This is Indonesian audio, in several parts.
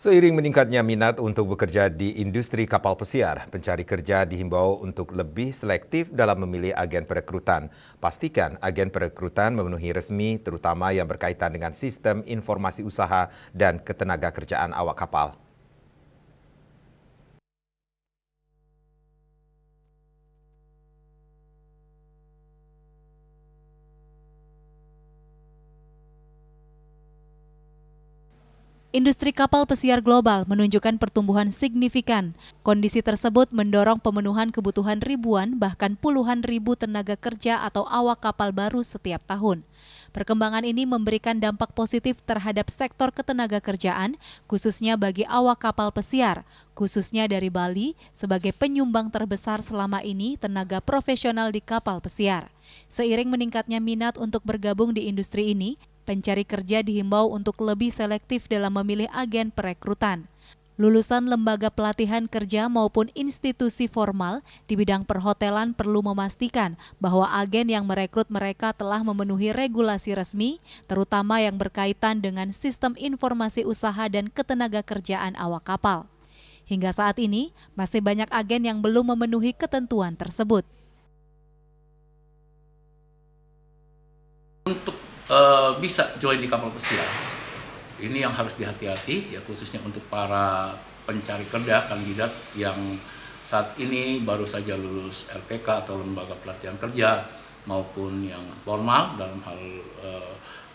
Seiring meningkatnya minat untuk bekerja di industri kapal pesiar, pencari kerja dihimbau untuk lebih selektif dalam memilih agen perekrutan. Pastikan agen perekrutan memenuhi resmi, terutama yang berkaitan dengan sistem informasi usaha dan ketenagakerjaan awak kapal. Industri kapal pesiar global menunjukkan pertumbuhan signifikan. Kondisi tersebut mendorong pemenuhan kebutuhan ribuan bahkan puluhan ribu tenaga kerja atau awak kapal baru setiap tahun. Perkembangan ini memberikan dampak positif terhadap sektor ketenagakerjaan, khususnya bagi awak kapal pesiar, khususnya dari Bali sebagai penyumbang terbesar selama ini tenaga profesional di kapal pesiar. Seiring meningkatnya minat untuk bergabung di industri ini, pencari kerja dihimbau untuk lebih selektif dalam memilih agen perekrutan. Lulusan lembaga pelatihan kerja maupun institusi formal di bidang perhotelan perlu memastikan bahwa agen yang merekrut mereka telah memenuhi regulasi resmi, terutama yang berkaitan dengan sistem informasi usaha dan ketenagakerjaan awak kapal. Hingga saat ini, masih banyak agen yang belum memenuhi ketentuan tersebut. Untuk bisa join di kapal pesiar, ini yang harus dihati-hati ya, khususnya untuk para pencari kerja kandidat yang saat ini baru saja lulus LPK atau lembaga pelatihan kerja maupun yang formal dalam hal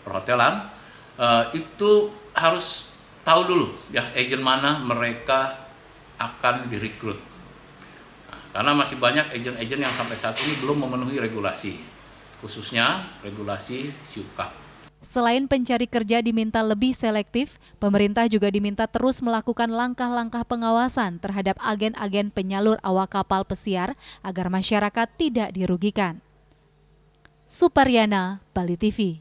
perhotelan, itu harus tahu dulu ya agen mana mereka akan direkrut. Nah, karena masih banyak agen-agen yang sampai saat ini belum memenuhi regulasi, khususnya regulasi SYUKAP. Selain pencari kerja diminta lebih selektif, pemerintah juga diminta terus melakukan langkah-langkah pengawasan terhadap agen-agen penyalur awak kapal pesiar agar masyarakat tidak dirugikan. Suparyana, Bali TV.